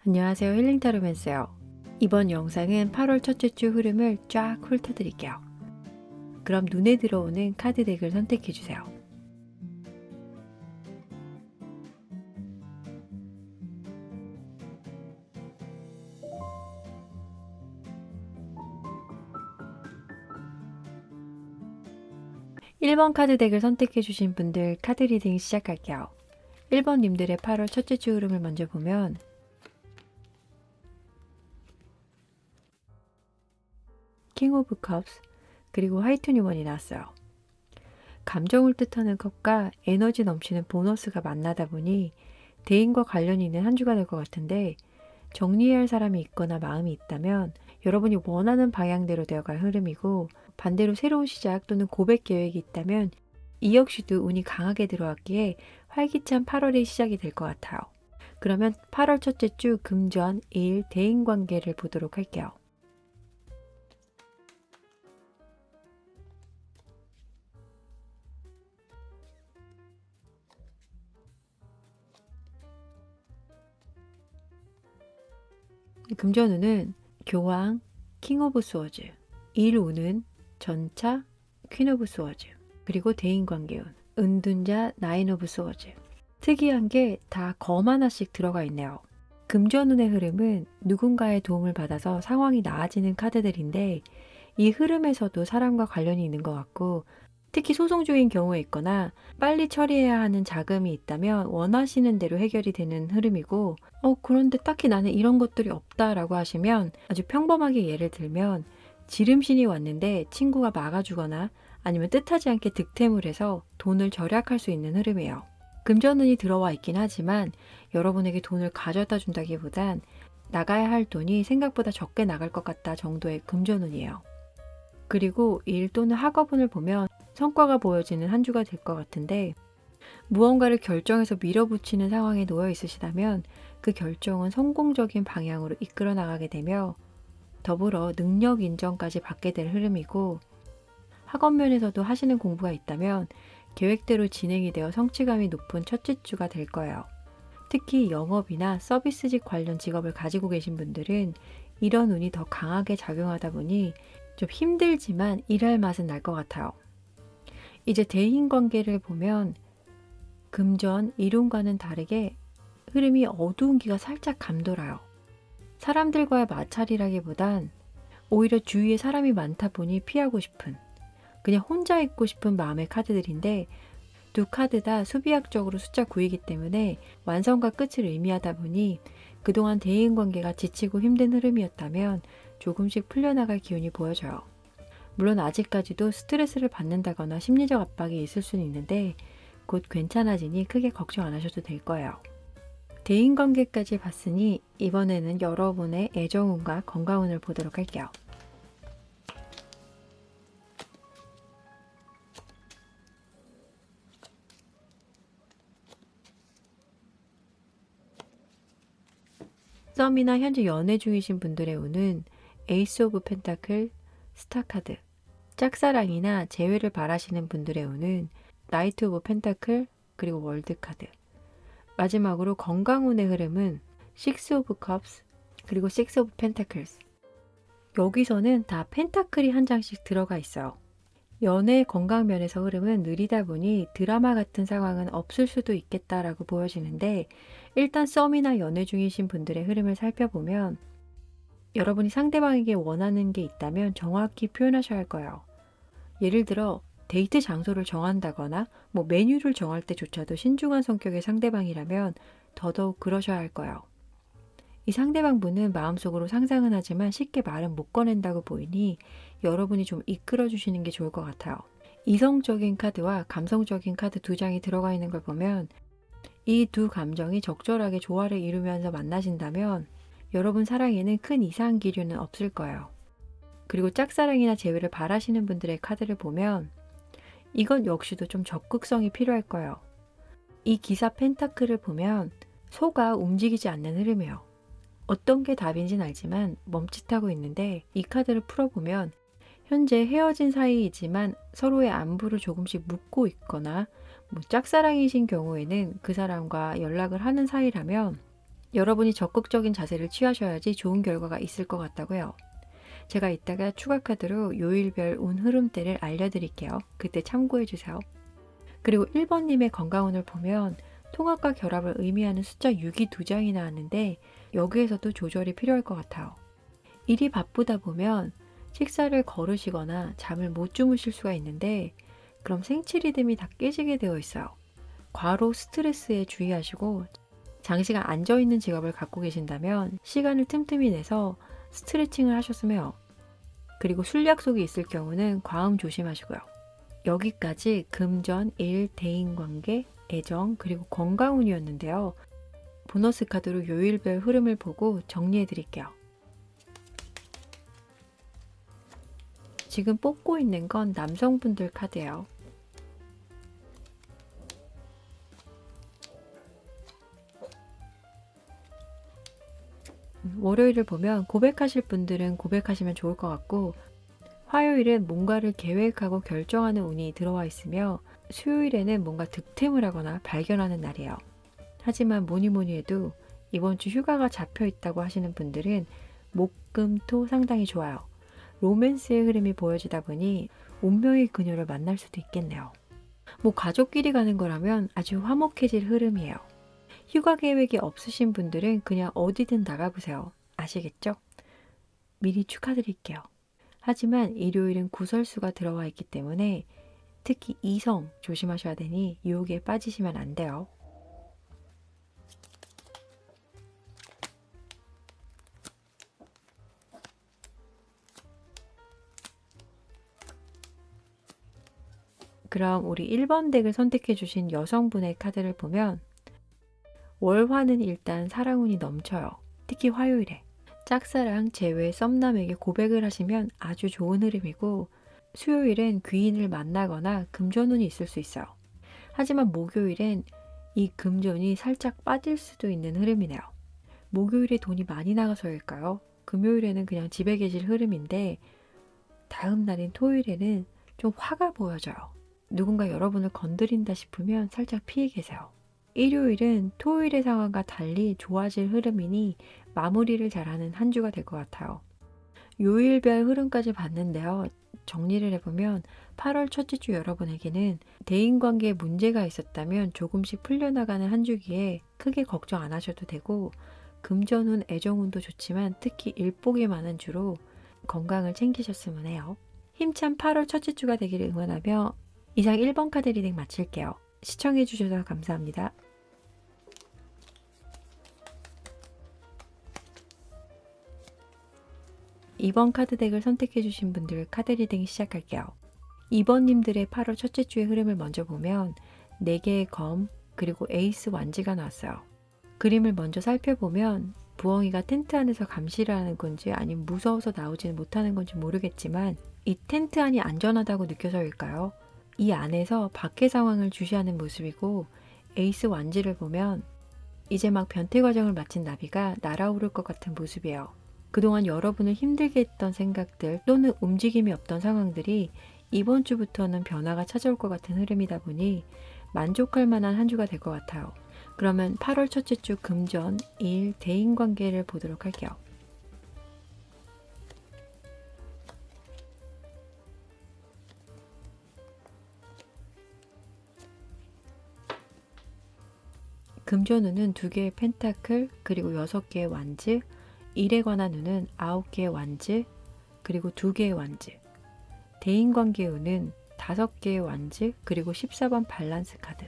안녕하세요. 힐링타로맨스요. 이번 영상은 8월 첫째 주 흐름을 쫙 훑어드릴게요. 그럼 눈에 들어오는 카드 덱을 선택해주세요. (1번) 카드 덱을 선택해주신 분들 카드 리딩 시작할게요. 1번 님들의 8월 첫째 주 흐름을 먼저 보면 킹 오브 컵스 그리고 화이트 뉴먼이 나왔어요. 감정을 뜻하는 컵과 에너지 넘치는 보너스가 만나다 보니 대인과 관련이 있는 한 주가 될 것 같은데, 정리해야 할 사람이 있거나 마음이 있다면 여러분이 원하는 방향대로 되어갈 흐름이고, 반대로 새로운 시작 또는 고백 계획이 있다면 이 역시도 운이 강하게 들어왔기에 활기찬 8월의 시작이 될 것 같아요. 그러면 8월 첫째 주 금전, 일, 대인관계를 보도록 할게요. 금전운은 교황, 킹 오브 스워즈, 일운은 전차, 퀸 오브 스워즈, 그리고 대인관계운, 은둔자, 나인 오브 스워즈. 특이한 게 다 검 하나씩 들어가 있네요. 금전운의 흐름은 누군가의 도움을 받아서 상황이 나아지는 카드들인데, 이 흐름에서도 사람과 관련이 있는 것 같고, 특히 소송 중인 경우에 있거나 빨리 처리해야 하는 자금이 있다면 원하시는 대로 해결이 되는 흐름이고, 그런데 딱히 나는 이런 것들이 없다라고 하시면, 아주 평범하게 예를 들면 지름신이 왔는데 친구가 막아주거나 아니면 뜻하지 않게 득템을 해서 돈을 절약할 수 있는 흐름이에요. 금전운이 들어와 있긴 하지만 여러분에게 돈을 가져다 준다기보단 나가야 할 돈이 생각보다 적게 나갈 것 같다 정도의 금전운이에요. 그리고 일 또는 학업운을 보면 성과가 보여지는 한 주가 될 것 같은데, 무언가를 결정해서 밀어붙이는 상황에 놓여 있으시다면 그 결정은 성공적인 방향으로 이끌어 나가게 되며 더불어 능력 인정까지 받게 될 흐름이고, 학업 면에서도 하시는 공부가 있다면 계획대로 진행이 되어 성취감이 높은 첫째 주가 될 거예요. 특히 영업이나 서비스직 관련 직업을 가지고 계신 분들은 이런 운이 더 강하게 작용하다 보니 좀 힘들지만 일할 맛은 날 것 같아요. 이제 대인관계를 보면 금전, 일운과는 다르게 흐름이 어두운 기가 살짝 감돌아요. 사람들과의 마찰이라기보단 오히려 주위에 사람이 많다 보니 피하고 싶은, 그냥 혼자 있고 싶은 마음의 카드들인데, 두 카드 다 수비학적으로 숫자 9이기 때문에 완성과 끝을 의미하다 보니 그동안 대인관계가 지치고 힘든 흐름이었다면 조금씩 풀려나갈 기운이 보여져요. 물론 아직까지도 스트레스를 받는다거나 심리적 압박이 있을 수는 있는데 곧 괜찮아지니 크게 걱정 안 하셔도 될 거예요. 대인관계까지 봤으니 이번에는 여러분의 애정운과 건강운을 보도록 할게요. 썸이나 현재 연애 중이신 분들의 운은 에이스 오브 펜타클, 스타카드, 짝사랑이나 재회를 바라시는 분들의 운은 나이트 오브 펜타클, 그리고 월드카드. 마지막으로 건강운의 흐름은 식스 오브 컵스, 그리고 식스 오브 펜타클스. 여기서는 다 펜타클이 한 장씩 들어가 있어요. 연애 건강 면에서 흐름은 느리다 보니 드라마 같은 상황은 없을 수도 있겠다라고 보여지는데, 일단 썸이나 연애 중이신 분들의 흐름을 살펴보면 여러분이 상대방에게 원하는 게 있다면 정확히 표현하셔야 할 거예요. 예를 들어 데이트 장소를 정한다거나 메뉴를 정할 때조차도 신중한 성격의 상대방이라면 더더욱 그러셔야 할 거예요. 이 상대방 분은 마음속으로 상상은 하지만 쉽게 말은 못 꺼낸다고 보이니 여러분이 좀 이끌어 주시는 게 좋을 것 같아요. 이성적인 카드와 감성적인 카드 두 장이 들어가 있는 걸 보면 이 두 감정이 적절하게 조화를 이루면서 만나신다면 여러분 사랑에는 큰 이상 기류는 없을 거예요. 그리고 짝사랑이나 재회를 바라시는 분들의 카드를 보면 이건 역시도 좀 적극성이 필요할 거예요. 이 기사 펜타클을 보면 소가 움직이지 않는 흐름이에요. 어떤 게 답인지는 알지만 멈칫하고 있는데, 이 카드를 풀어보면 현재 헤어진 사이이지만 서로의 안부를 조금씩 묻고 있거나 짝사랑이신 경우에는 그 사람과 연락을 하는 사이라면 여러분이 적극적인 자세를 취하셔야지 좋은 결과가 있을 것 같다고요. 제가 이따가 추가 카드로 요일별 운 흐름대를 알려드릴게요. 그때 참고해주세요. 그리고 1번님의 건강운을 보면 통합과 결합을 의미하는 숫자 6이 2장이 나왔는데 여기에서도 조절이 필요할 것 같아요. 일이 바쁘다 보면 식사를 거르시거나 잠을 못 주무실 수가 있는데 그럼 생체 리듬이 다 깨지게 되어 있어요. 과로 스트레스에 주의하시고 장시간 앉아있는 직업을 갖고 계신다면 시간을 틈틈이 내서 스트레칭을 하셨으면 해요. 그리고 술 약속이 있을 경우는 과음 조심하시고요. 여기까지 금전, 일, 대인관계, 애정, 그리고 건강운이었는데요. 보너스 카드로 요일별 흐름을 보고 정리해 드릴게요. 지금 뽑고 있는 건 남성분들 카드예요. 월요일을 보면 고백하실 분들은 고백하시면 좋을 것 같고 화요일은 뭔가를 계획하고 결정하는 운이 들어와 있으며 수요일에는 뭔가 득템을 하거나 발견하는 날이에요. 하지만 뭐니 해도 이번 주 휴가가 잡혀 있다고 하시는 분들은 목, 금, 토 상당히 좋아요. 로맨스의 흐름이 보여지다 보니 운명의 그녀를 만날 수도 있겠네요. 뭐 가족끼리 가는 거라면 아주 화목해질 흐름이에요. 휴가 계획이 없으신 분들은 그냥 어디든 나가보세요. 아시겠죠? 미리 축하드릴게요. 하지만 일요일은 구설수가 들어와 있기 때문에 특히 이성 조심하셔야 되니 유혹에 빠지시면 안 돼요. 그럼 우리 1번 덱을 선택해 주신 여성분의 카드를 보면 월화는 일단 사랑운이 넘쳐요. 특히 화요일에 짝사랑, 재회, 썸남에게 고백을 하시면 아주 좋은 흐름이고 수요일엔 귀인을 만나거나 금전운이 있을 수 있어요. 하지만 목요일엔 이 금전이 살짝 빠질 수도 있는 흐름이네요. 목요일에 돈이 많이 나가서일까요? 금요일에는 그냥 집에 계실 흐름인데 다음 날인 토요일에는 좀 화가 보여져요. 누군가 여러분을 건드린다 싶으면 살짝 피해 계세요. 일요일은 토요일의 상황과 달리 좋아질 흐름이니 마무리를 잘하는 한 주가 될 것 같아요. 요일별 흐름까지 봤는데요. 정리를 해보면 8월 첫째 주 여러분에게는 대인관계에 문제가 있었다면 조금씩 풀려나가는 한 주기에 크게 걱정 안 하셔도 되고 금전운, 애정운도 좋지만 특히 일복이 많은 주로 건강을 챙기셨으면 해요. 힘찬 8월 첫째 주가 되기를 응원하며 이상 1번 카드 리딩 마칠게요. 시청해주셔서 감사합니다. 이번 카드 덱을 선택해주신 분들 카드 리딩 시작할게요. 2번님들의 8월 첫째 주의 흐름을 먼저 보면 4개의 검 그리고 에이스 완지가 나왔어요. 그림을 먼저 살펴보면 부엉이가 텐트 안에서 감시를 하는 건지 아니면 무서워서 나오지는 못하는 건지 모르겠지만 이 텐트 안이 안전하다고 느껴서일까요? 이 안에서 밖의 상황을 주시하는 모습이고 에이스 완지를 보면 이제 막 변태 과정을 마친 나비가 날아오를 것 같은 모습이에요. 그동안 여러분을 힘들게 했던 생각들 또는 움직임이 없던 상황들이 이번 주부터는 변화가 찾아올 것 같은 흐름이다 보니 만족할 만한 한 주가 될 것 같아요. 그러면 8월 첫째 주 금전, 일, 대인관계를 보도록 할게요. 금전운은 2개의 펜타클 그리고 6개의 완즈, 일에 관한 운은 9개의 완즈 그리고 2개의 완즈, 대인관계 운은 5개의 완즈 그리고 14번 밸런스 카드.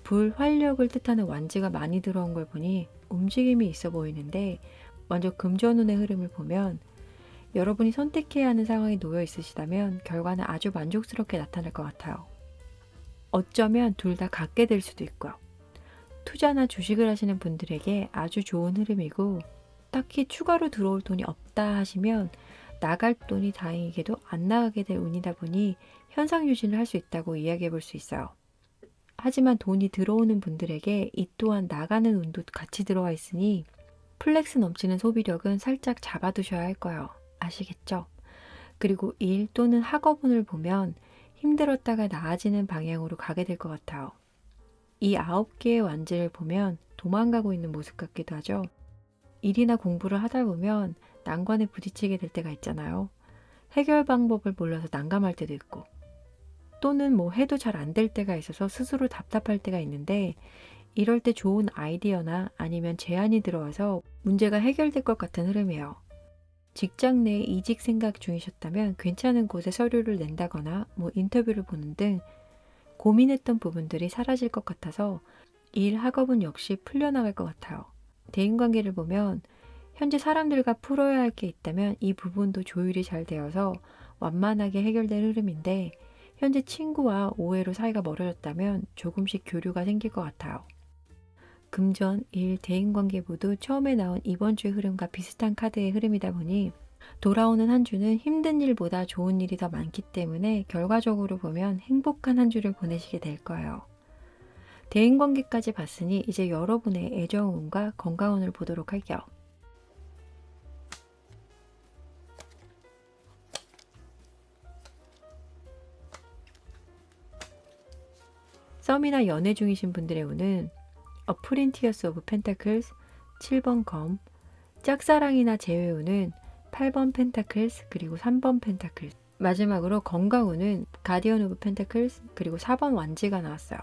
불활력을 뜻하는 완즈가 많이 들어온 걸 보니 움직임이 있어 보이는데 먼저 금전운의 흐름을 보면 여러분이 선택해야 하는 상황에 놓여 있으시다면 결과는 아주 만족스럽게 나타날 것 같아요. 어쩌면 둘 다 갖게 될 수도 있고요. 투자나 주식을 하시는 분들에게 아주 좋은 흐름이고 딱히 추가로 들어올 돈이 없다 하시면 나갈 돈이 다행히게도 안 나가게 될 운이다 보니 현상 유지를 할 수 있다고 이야기해 볼 수 있어요. 하지만 돈이 들어오는 분들에게 이 또한 나가는 운도 같이 들어와 있으니 플렉스 넘치는 소비력은 살짝 잡아두셔야 할 거예요. 아시겠죠? 그리고 일 또는 학업운을 보면 힘들었다가 나아지는 방향으로 가게 될 것 같아요. 이 9개의 완즈를 보면 도망가고 있는 모습 같기도 하죠. 일이나 공부를 하다 보면 난관에 부딪히게 될 때가 있잖아요. 해결 방법을 몰라서 난감할 때도 있고, 또는 뭐 해도 잘 안 될 때가 있어서 스스로 답답할 때가 있는데, 이럴 때 좋은 아이디어나 아니면 제안이 들어와서 문제가 해결될 것 같은 흐름이에요. 직장 내 이직 생각 중이셨다면 괜찮은 곳에 서류를 낸다거나 뭐 인터뷰를 보는 등 고민했던 부분들이 사라질 것 같아서 일 학업은 역시 풀려나갈 것 같아요. 대인관계를 보면 현재 사람들과 풀어야 할 게 있다면 이 부분도 조율이 잘 되어서 완만하게 해결될 흐름인데, 현재 친구와 오해로 사이가 멀어졌다면 조금씩 교류가 생길 것 같아요. 금전, 일, 대인관계 모두 처음에 나온 이번 주의 흐름과 비슷한 카드의 흐름이다 보니 돌아오는 한 주는 힘든 일보다 좋은 일이 더 많기 때문에 결과적으로 보면 행복한 한 주를 보내시게 될 거예요. 대인관계까지 봤으니 이제 여러분의 애정운과 건강운을 보도록 할게요. 썸이나 연애 중이신 분들의 운은 A Printious of Pentacles 7번 검, 짝사랑이나 재회운은 8번 펜타클스 그리고 3번 펜타클스, 마지막으로 건강운은 가디언 오브 펜타클스 그리고 4번 완지가 나왔어요.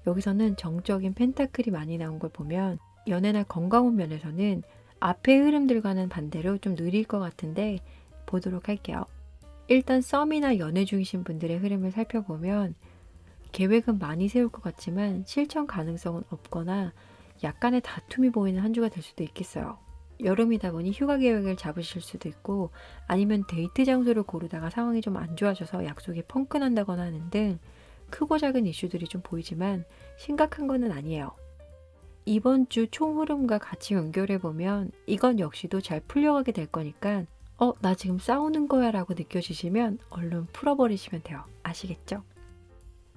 여기서는 정적인 펜타클이 많이 나온 걸 보면 연애나 건강운 면에서는 앞의 흐름들과는 반대로 좀 느릴 것 같은데 보도록 할게요. 일단 썸이나 연애 중이신 분들의 흐름을 살펴보면 계획은 많이 세울 것 같지만 실천 가능성은 없거나 약간의 다툼이 보이는 한 주가 될 수도 있겠어요. 여름이다 보니 휴가 계획을 잡으실 수도 있고, 아니면 데이트 장소를 고르다가 상황이 좀 안 좋아져서 약속이 펑크 난다거나 하는 등 크고 작은 이슈들이 좀 보이지만 심각한 거는 아니에요. 이번 주 총 흐름과 같이 연결해보면 이건 역시도 잘 풀려가게 될 거니까 나 지금 싸우는 거야 라고 느껴지시면 얼른 풀어버리시면 돼요. 아시겠죠?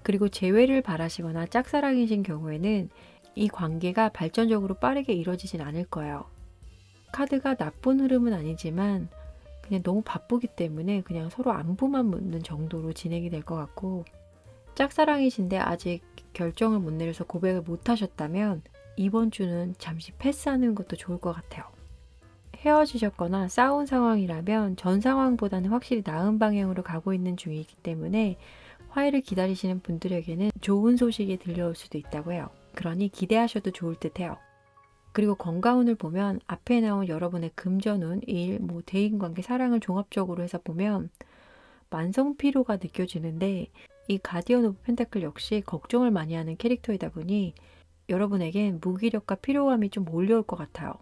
그리고 재회를 바라시거나 짝사랑이신 경우에는 이 관계가 발전적으로 빠르게 이루어지진 않을 거예요. 카드가 나쁜 흐름은 아니지만 그냥 너무 바쁘기 때문에 그냥 서로 안부만 묻는 정도로 진행이 될 것 같고, 짝사랑이신데 아직 결정을 못 내려서 고백을 못 하셨다면 이번 주는 잠시 패스하는 것도 좋을 것 같아요. 헤어지셨거나 싸운 상황이라면 전 상황보다는 확실히 나은 방향으로 가고 있는 중이기 때문에 화해를 기다리시는 분들에게는 좋은 소식이 들려올 수도 있다고 해요. 그러니 기대하셔도 좋을 듯 해요. 그리고 건강운을 보면 앞에 나온 여러분의 금전운, 일, 대인관계, 사랑을 종합적으로 해서 보면 만성피로가 느껴지는데, 이 가디언 오브 펜타클 역시 걱정을 많이 하는 캐릭터이다 보니 여러분에겐 무기력과 피로감이 좀 몰려올 것 같아요.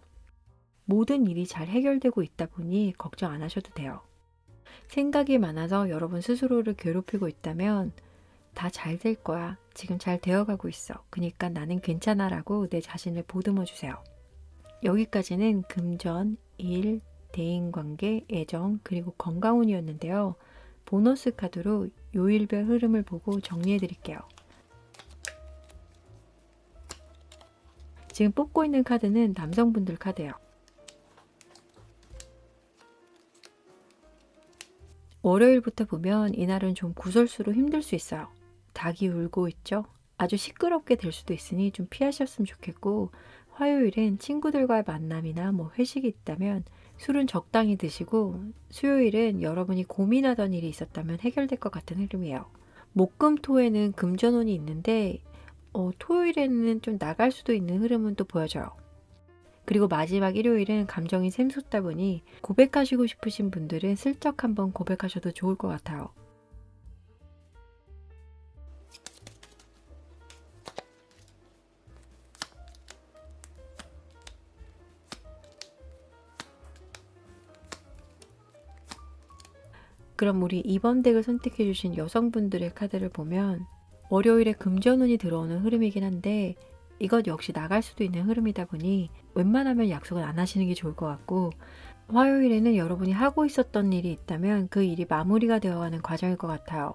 모든 일이 잘 해결되고 있다 보니 걱정 안 하셔도 돼요. 생각이 많아서 여러분 스스로를 괴롭히고 있다면 다 잘 될 거야. 지금 잘 되어가고 있어. 그러니까 나는 괜찮아 라고 내 자신을 보듬어 주세요. 여기까지는 금전, 일, 대인관계, 애정, 그리고 건강운이었는데요. 보너스 카드로 요일별 흐름을 보고 정리해 드릴게요. 지금 뽑고 있는 카드는 남성분들 카드예요. 월요일부터 보면 이날은 좀 구설수로 힘들 수 있어요. 닭이 울고 있죠? 아주 시끄럽게 될 수도 있으니 좀 피하셨으면 좋겠고, 화요일은 친구들과의 만남이나 회식이 있다면 술은 적당히 드시고, 수요일은 여러분이 고민하던 일이 있었다면 해결될 것 같은 흐름이에요. 목금토에는 금전운이 있는데 토요일에는 좀 나갈 수도 있는 흐름은 또 보여져요. 그리고 마지막 일요일은 감정이 샘솟다 보니 고백하시고 싶으신 분들은 슬쩍 한번 고백하셔도 좋을 것 같아요. 그럼 우리 2번 덱을 선택해 주신 여성분들의 카드를 보면 월요일에 금전운이 들어오는 흐름이긴 한데, 이것 역시 나갈 수도 있는 흐름이다 보니 웬만하면 약속은 안 하시는 게 좋을 것 같고, 화요일에는 여러분이 하고 있었던 일이 있다면 그 일이 마무리가 되어가는 과정일 것 같아요.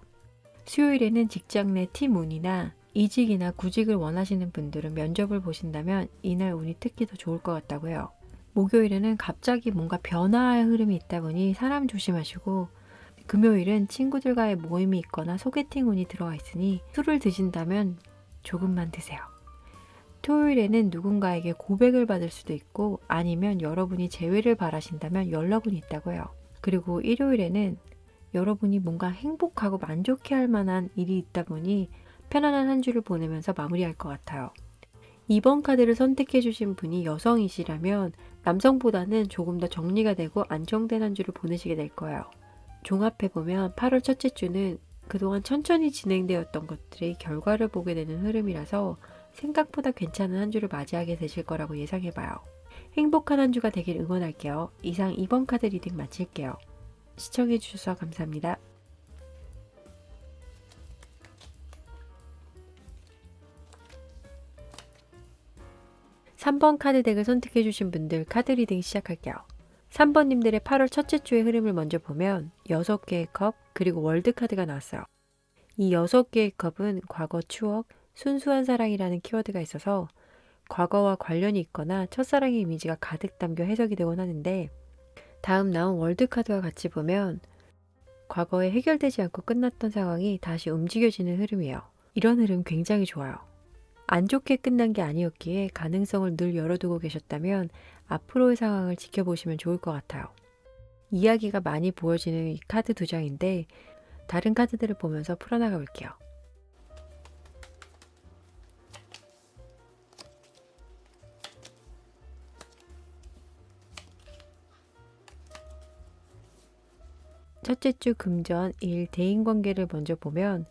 수요일에는 직장 내 팀운이나 이직이나 구직을 원하시는 분들은 면접을 보신다면 이날 운이 특히 더 좋을 것 같다고 해요. 목요일에는 갑자기 뭔가 변화할 흐름이 있다 보니 사람 조심하시고, 금요일은 친구들과의 모임이 있거나 소개팅 운이 들어와 있으니 술을 드신다면 조금만 드세요. 토요일에는 누군가에게 고백을 받을 수도 있고 아니면 여러분이 재회를 바라신다면 연락은 있다고 해요. 그리고 일요일에는 여러분이 뭔가 행복하고 만족해할 만한 일이 있다 보니 편안한 한 주를 보내면서 마무리할 것 같아요. 2번 카드를 선택해 주신 분이 여성이시라면 남성보다는 조금 더 정리가 되고 안정된 한 주를 보내시게 될 거예요. 종합해보면 8월 첫째 주는 그동안 천천히 진행되었던 것들이 결과를 보게 되는 흐름이라서 생각보다 괜찮은 한 주를 맞이하게 되실 거라고 예상해봐요. 행복한 한 주가 되길 응원할게요. 이상 2번 카드 리딩 마칠게요. 시청해주셔서 감사합니다. 3번 카드 덱을 선택해주신 분들 카드 리딩 시작할게요. 3번님들의 8월 첫째 주의 흐름을 먼저 보면 6개의 컵 그리고 월드 카드가 나왔어요. 이 6개의 컵은 과거 추억, 순수한 사랑이라는 키워드가 있어서 과거와 관련이 있거나 첫사랑의 이미지가 가득 담겨 해석이 되곤 하는데 다음 나온 월드 카드와 같이 보면 과거에 해결되지 않고 끝났던 상황이 다시 움직여지는 흐름이에요. 이런 흐름 굉장히 좋아요. 안 좋게 끝난 게 아니었기에 가능성을 늘 열어두고 계셨다면 앞으로의 상황을 지켜보시면 좋을 것 같아요. 이야기가 많이 보여지는 이 카드 2장인데 다른 카드들을 보면서 풀어나가 볼게요. 첫째 주 금전 1 대인관계를 먼저 보면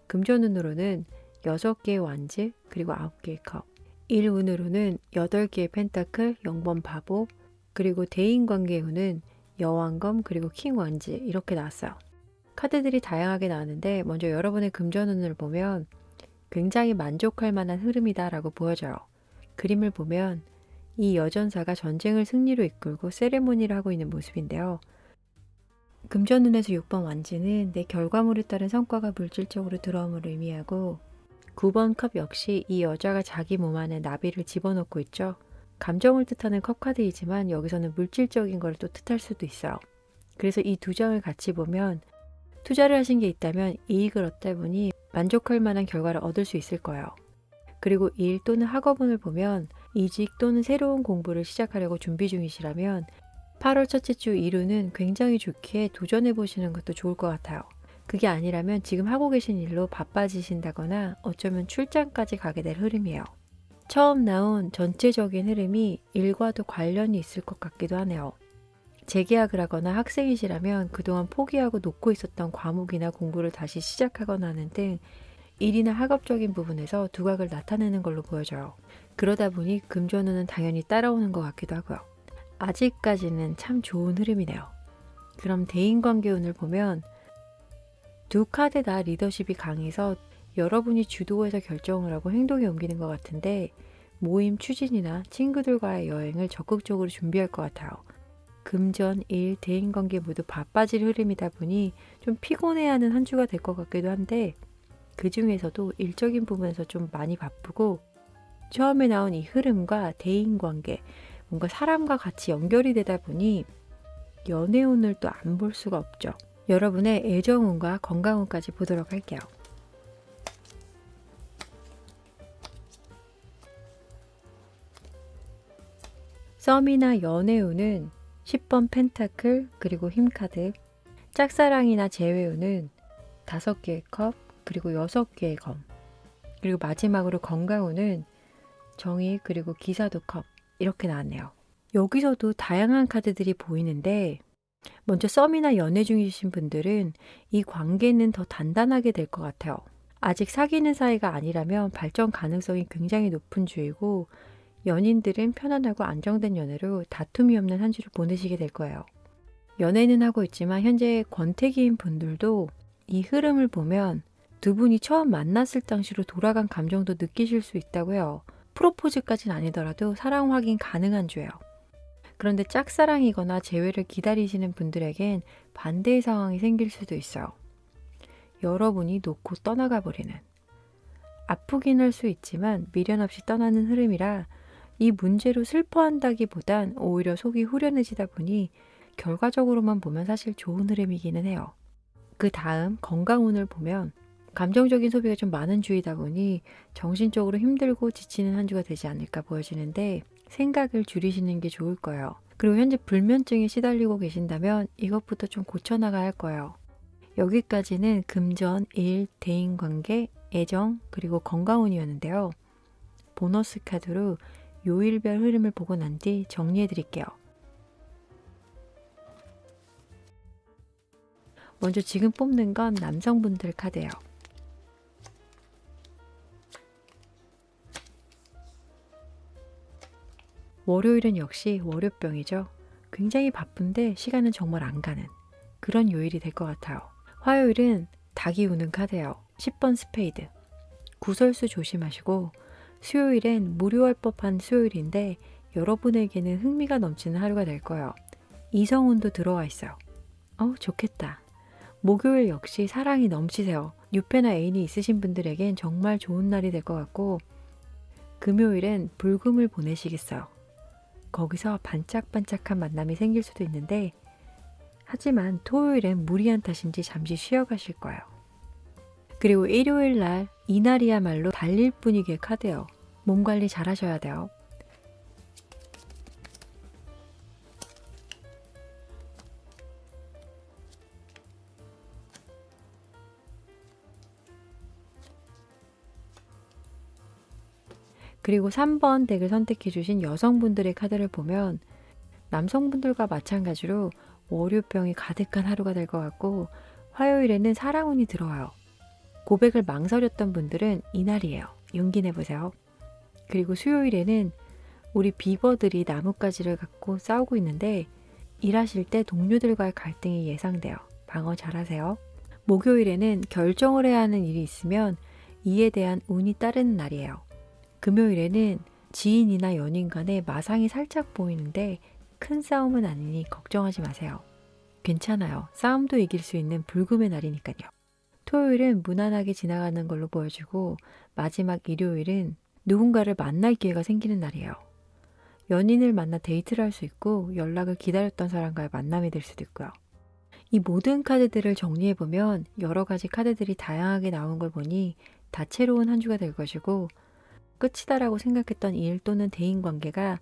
금전운으로는 6개의 완즈 그리고 9개의 컵 1운으로는 8개의 펜타클 0번 바보 그리고 대인관계의 운은 여왕검 그리고 킹 완즈 이렇게 나왔어요. 카드들이 다양하게 나왔는데 먼저 여러분의 금전운을 보면 굉장히 만족할 만한 흐름이다 라고 보여져요. 그림을 보면 이 여전사가 전쟁을 승리로 이끌고 세레모니를 하고 있는 모습인데요. 금전운에서 6번 완즈는 내 결과물에 따른 성과가 물질적으로 들어옴을 의미하고 9번 컵 역시 이 여자가 자기 몸 안에 나비를 집어넣고 있죠. 감정을 뜻하는 컵 카드이지만 여기서는 물질적인 걸 또 뜻할 수도 있어요. 그래서 이 2장을 같이 보면 투자를 하신 게 있다면 이익을 얻다 보니 만족할 만한 결과를 얻을 수 있을 거예요. 그리고 일 또는 학업운을 보면 이직 또는 새로운 공부를 시작하려고 준비 중이시라면 8월 첫째 주 일운은 굉장히 좋기에 도전해 보시는 것도 좋을 것 같아요. 그게 아니라면 지금 하고 계신 일로 바빠지신다거나 어쩌면 출장까지 가게 될 흐름이에요. 처음 나온 전체적인 흐름이 일과도 관련이 있을 것 같기도 하네요. 재계약을 하거나 학생이시라면 그동안 포기하고 놓고 있었던 과목이나 공부를 다시 시작하거나 하는 등 일이나 학업적인 부분에서 두각을 나타내는 걸로 보여져요. 그러다 보니 금전운은 당연히 따라오는 것 같기도 하고요. 아직까지는 참 좋은 흐름이네요. 그럼 대인관계운을 보면 두 카드 다 리더십이 강해서 여러분이 주도해서 결정을 하고 행동에 옮기는 것 같은데 모임 추진이나 친구들과의 여행을 적극적으로 준비할 것 같아요. 금전, 일, 대인관계 모두 바빠질 흐름이다 보니 좀 피곤해하는 한 주가 될 것 같기도 한데 그 중에서도 일적인 부분에서 좀 많이 바쁘고 처음에 나온 이 흐름과 대인관계, 뭔가 사람과 같이 연결이 되다 보니 연애운을 또 안 볼 수가 없죠. 여러분의 애정운과 건강운까지 보도록 할게요. 썸이나 연애운은 10번 펜타클 그리고 힘카드, 짝사랑이나 재회운은 5개의 컵 그리고 6개의 검, 그리고 마지막으로 건강운은 정의 그리고 기사도 컵 이렇게 나왔네요. 여기서도 다양한 카드들이 보이는데 먼저 썸이나 연애 중이신 분들은 이 관계는 더 단단하게 될 것 같아요. 아직 사귀는 사이가 아니라면 발전 가능성이 굉장히 높은 주이고 연인들은 편안하고 안정된 연애로 다툼이 없는 한 주를 보내시게 될 거예요. 연애는 하고 있지만 현재 권태기인 분들도 이 흐름을 보면 두 분이 처음 만났을 당시로 돌아간 감정도 느끼실 수 있다고 해요. 프로포즈까지는 아니더라도 사랑 확인 가능한 주예요. 그런데 짝사랑이거나 재회를 기다리시는 분들에겐 반대의 상황이 생길 수도 있어요. 여러분이 놓고 떠나가 버리는. 아프긴 할 수 있지만 미련 없이 떠나는 흐름이라 이 문제로 슬퍼한다기보단 오히려 속이 후련해지다 보니 결과적으로만 보면 사실 좋은 흐름이기는 해요. 그 다음 건강운을 보면 감정적인 소비가 좀 많은 주이다 보니 정신적으로 힘들고 지치는 한 주가 되지 않을까 보여지는데 생각을 줄이시는 게 좋을 거예요. 그리고 현재 불면증에 시달리고 계신다면 이것부터 좀 고쳐나가야 할 거예요. 여기까지는 금전, 일, 대인관계, 애정, 그리고 건강운이었는데요. 보너스 카드로 요일별 흐름을 보고 난 뒤 정리해 드릴게요. 먼저 지금 뽑는 건 남성분들 카드예요. 월요일은 역시 월요병이죠. 굉장히 바쁜데 시간은 정말 안 가는 그런 요일이 될 것 같아요. 화요일은 닭이 우는 카드예요. 10번 스페이드. 구설수 조심하시고 수요일엔 무료할 법한 수요일인데 여러분에게는 흥미가 넘치는 하루가 될 거예요. 이성운도 들어와 있어요. 좋겠다. 목요일 역시 사랑이 넘치세요. 유패나 애인이 있으신 분들에겐 정말 좋은 날이 될 것 같고 금요일엔 불금을 보내시겠어요. 거기서 반짝반짝한 만남이 생길 수도 있는데 하지만 토요일엔 무리한 탓인지 잠시 쉬어가실 거예요. 그리고 일요일 날 이날이야말로 달릴 분위기의 카드예요. 몸 관리 잘 하셔야 돼요. 그리고 3번 덱을 선택해 주신 여성분들의 카드를 보면 남성분들과 마찬가지로 월요병이 가득한 하루가 될 것 같고 화요일에는 사랑운이 들어와요. 고백을 망설였던 분들은 이날이에요. 용기 내보세요. 그리고 수요일에는 우리 비버들이 나뭇가지를 갖고 싸우고 있는데 일하실 때 동료들과의 갈등이 예상돼요. 방어 잘하세요. 목요일에는 결정을 해야 하는 일이 있으면 이에 대한 운이 따르는 날이에요. 금요일에는 지인이나 연인 간에 마상이 살짝 보이는데 큰 싸움은 아니니 걱정하지 마세요. 괜찮아요. 싸움도 이길 수 있는 불금의 날이니까요. 토요일은 무난하게 지나가는 걸로 보여지고 마지막 일요일은 누군가를 만날 기회가 생기는 날이에요. 연인을 만나 데이트를 할 수 있고 연락을 기다렸던 사람과의 만남이 될 수도 있고요. 이 모든 카드들을 정리해보면 여러 가지 카드들이 다양하게 나온 걸 보니 다채로운 한 주가 될 것이고 끝이다라고 생각했던 일 또는 대인관계가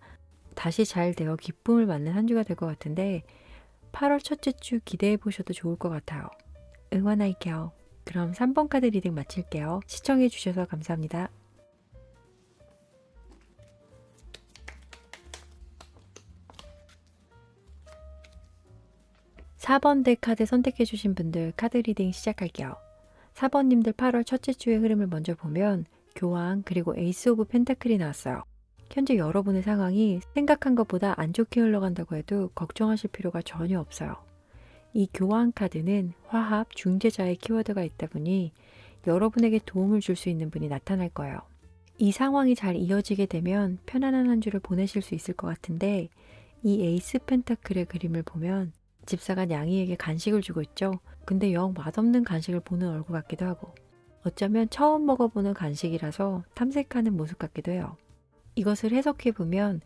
다시 잘 되어 기쁨을 맞는 한 주가 될 것 같은데 8월 첫째 주 기대해 보셔도 좋을 것 같아요. 응원할게요. 그럼 3번 카드 리딩 마칠게요. 시청해 주셔서 감사합니다. (4번) 덱 카드 선택해 주신 분들 카드 리딩 시작할게요. 4번님들 8월 첫째 주의 흐름을 먼저 보면 교황 그리고 에이스 오브 펜타클이 나왔어요. 현재 여러분의 상황이 생각한 것보다 안 좋게 흘러간다고 해도 걱정하실 필요가 전혀 없어요. 이 교황 카드는 화합, 중재자의 키워드가 있다 보니 여러분에게 도움을 줄 수 있는 분이 나타날 거예요. 이 상황이 잘 이어지게 되면 편안한 한 주를 보내실 수 있을 것 같은데 이 에이스 펜타클의 그림을 보면 집사가 냥이에게 간식을 주고 있죠. 근데 영 맛없는 간식을 보는 얼굴 같기도 하고 어쩌면 처음 먹어보는 간식이라서 탐색하는 모습 같기도 해요. 이것을 해석해보면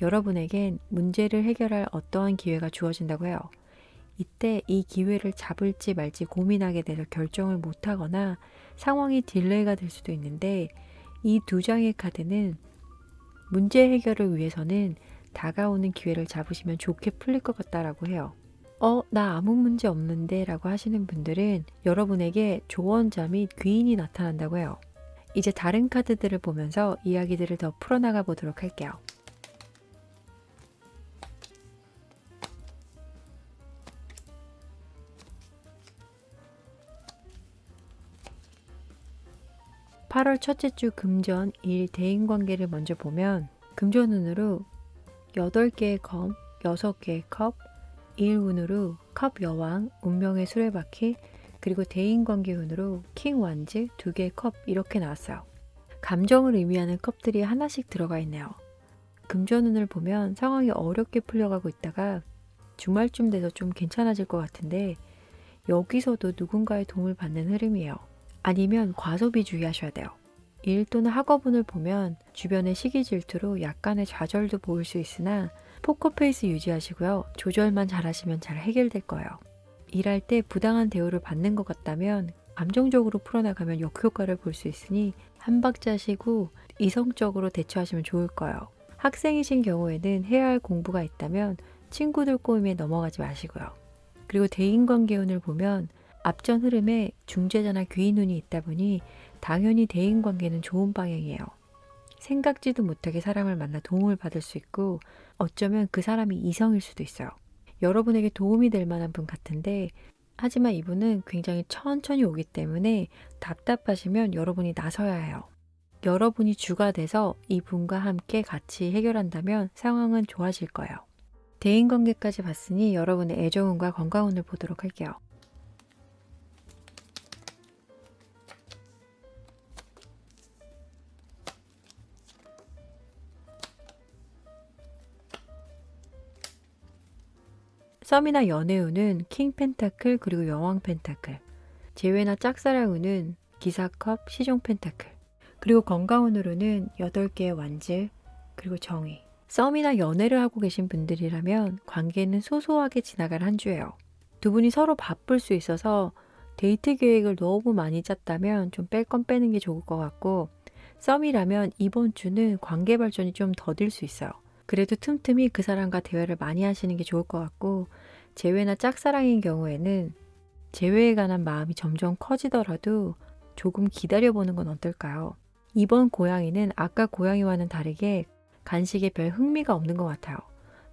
여러분에겐 문제를 해결할 어떠한 기회가 주어진다고 해요. 이때 이 기회를 잡을지 말지 고민하게 돼서 결정을 못하거나 상황이 딜레이가 될 수도 있는데 이 두 장의 카드는 문제 해결을 위해서는 다가오는 기회를 잡으시면 좋게 풀릴 것 같다라고 해요. 나 아무 문제 없는데 라고 하시는 분들은 여러분에게 조언자 및 귀인이 나타난다고 해요. 이제 다른 카드들을 보면서 이야기들을 더 풀어나가 보도록 할게요. (8월) 첫째 주 금전, 일, 대인관계를 먼저 보면 금전운으로 8개의 검, 6개의 컵, 일운으로 컵 여왕, 운명의 수레바퀴, 그리고 대인관계운으로 킹 완즈, 2개의 컵 이렇게 나왔어요. 감정을 의미하는 컵들이 하나씩 들어가 있네요. 금전운을 보면 상황이 어렵게 풀려가고 있다가 주말쯤 돼서 좀 괜찮아질 것 같은데 여기서도 누군가의 도움을 받는 흐름이에요. 아니면 과소비 주의하셔야 돼요. 일 또는 학업운을 보면 주변의 시기 질투로 약간의 좌절도 보일 수 있으나 포커페이스 유지하시고요. 조절만 잘하시면 잘 해결될 거예요. 일할 때 부당한 대우를 받는 것 같다면 감정적으로 풀어나가면 역효과를 볼 수 있으니 한 박자 쉬고 이성적으로 대처하시면 좋을 거예요. 학생이신 경우에는 해야 할 공부가 있다면 친구들 꼬임에 넘어가지 마시고요. 그리고 대인관계운을 보면 앞전 흐름에 중재자나 귀인운이 있다 보니 당연히 대인관계는 좋은 방향이에요. 생각지도 못하게 사람을 만나 도움을 받을 수 있고 어쩌면 그 사람이 이성일 수도 있어요. 여러분에게 도움이 될 만한 분 같은데 하지만 이분은 굉장히 천천히 오기 때문에 답답하시면 여러분이 나서야 해요. 여러분이 주가 돼서 이분과 함께 같이 해결한다면 상황은 좋아질 거예요. 대인관계까지 봤으니 여러분의 애정운과 건강운을 보도록 할게요. 썸이나 연애운은 킹 펜타클 그리고 여왕 펜타클, 재회나 짝사랑운은 기사컵, 시종 펜타클, 그리고 건강운으로는 8개의 완즈, 그리고 정의. 썸이나 연애를 하고 계신 분들이라면 관계는 소소하게 지나갈 한 주예요. 두 분이 서로 바쁠 수 있어서 데이트 계획을 너무 많이 짰다면 좀 뺄 건 빼는 게 좋을 것 같고, 썸이라면 이번 주는 관계 발전이 좀 더딜 수 있어요. 그래도 틈틈이 그 사람과 대화를 많이 하시는 게 좋을 것 같고, 재회나 짝사랑인 경우에는 재회에 관한 마음이 점점 커지더라도 조금 기다려보는 건 어떨까요? 이번 고양이는 아까 고양이와는 다르게 간식에 별 흥미가 없는 것 같아요.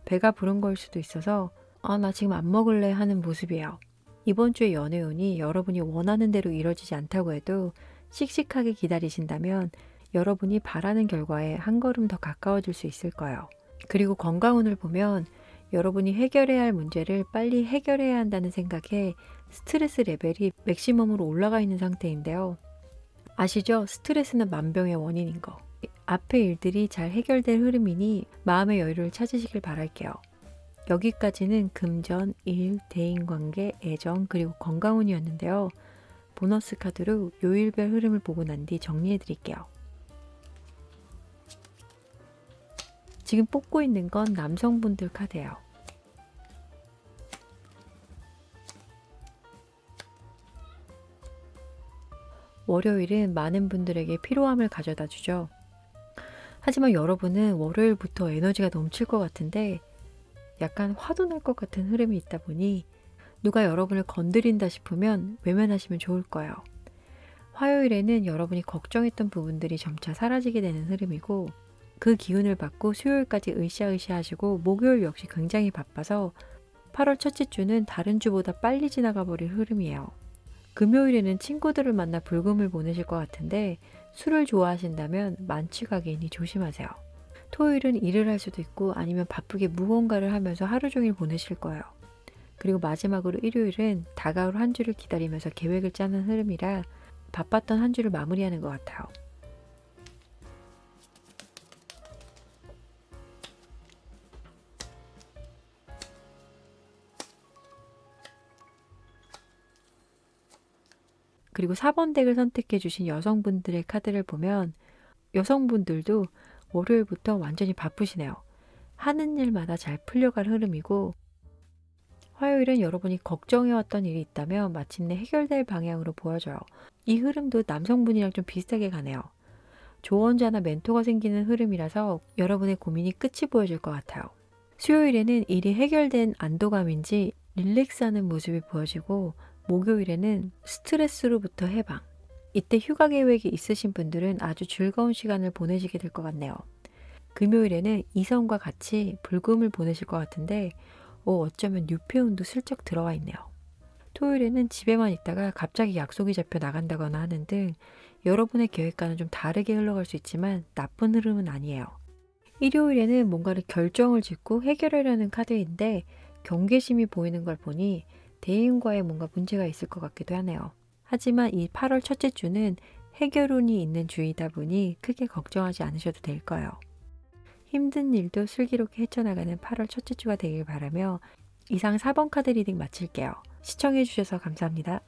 배가 부른 걸 수도 있어서 나 지금 안 먹을래 하는 모습이에요. 이번 주의 연애운이 여러분이 원하는 대로 이루어지지 않다고 해도 씩씩하게 기다리신다면 여러분이 바라는 결과에 한 걸음 더 가까워질 수 있을 거예요. 그리고 건강운을 보면 여러분이 해결해야 할 문제를 빨리 해결해야 한다는 생각에 스트레스 레벨이 맥시멈으로 올라가 있는 상태인데요. 아시죠? 스트레스는 만병의 원인인 거. 앞의 일들이 잘 해결될 흐름이니 마음의 여유를 찾으시길 바랄게요. 여기까지는 금전, 일, 대인관계, 애정, 그리고 건강운이었는데요. 보너스 카드로 요일별 흐름을 보고 난 뒤 정리해 드릴게요. 지금 뽑고 있는 건 남성분들 카드예요. 월요일은 많은 분들에게 피로함을 가져다 주죠. 하지만 여러분은 월요일부터 에너지가 넘칠 것 같은데 약간 화도 날 것 같은 흐름이 있다 보니 누가 여러분을 건드린다 싶으면 외면하시면 좋을 거예요. 화요일에는 여러분이 걱정했던 부분들이 점차 사라지게 되는 흐름이고, 그 기운을 받고 수요일까지 으쌰으쌰 하시고 목요일 역시 굉장히 바빠서 8월 첫째 주는 다른 주보다 빨리 지나가 버릴 흐름이에요. 금요일에는 친구들을 만나 불금을 보내실 것 같은데 술을 좋아하신다면 만취가게이니 조심하세요. 토요일은 일을 할 수도 있고 아니면 바쁘게 무언가를 하면서 하루 종일 보내실 거예요. 그리고 마지막으로 일요일은 다가올 한 주를 기다리면서 계획을 짜는 흐름이라 바빴던 한 주를 마무리하는 것 같아요. 그리고 4번 덱을 선택해 주신 여성분들의 카드를 보면 여성분들도 월요일부터 완전히 바쁘시네요. 하는 일마다 잘 풀려갈 흐름이고, 화요일은 여러분이 걱정해왔던 일이 있다면 마침내 해결될 방향으로 보여져요. 이 흐름도 남성분이랑 좀 비슷하게 가네요. 조언자나 멘토가 생기는 흐름이라서 여러분의 고민이 끝이 보여질 것 같아요. 수요일에는 일이 해결된 안도감인지 릴렉스하는 모습이 보여지고, 목요일에는 스트레스로부터 해방. 이때 휴가 계획이 있으신 분들은 아주 즐거운 시간을 보내시게 될 것 같네요. 금요일에는 이성과 같이 불금을 보내실 것 같은데 어쩌면 뉴페운도 슬쩍 들어와 있네요. 토요일에는 집에만 있다가 갑자기 약속이 잡혀 나간다거나 하는 등 여러분의 계획과는 좀 다르게 흘러갈 수 있지만 나쁜 흐름은 아니에요. 일요일에는 뭔가를 결정을 짓고 해결하려는 카드인데 경계심이 보이는 걸 보니 대인과의 뭔가 문제가 있을 것 같기도 하네요. 하지만 이 8월 첫째 주는 해결운이 있는 주이다 보니 크게 걱정하지 않으셔도 될 거예요. 힘든 일도 슬기롭게 헤쳐나가는 8월 첫째 주가 되길 바라며 이상 4번 카드 리딩 마칠게요. 시청해주셔서 감사합니다.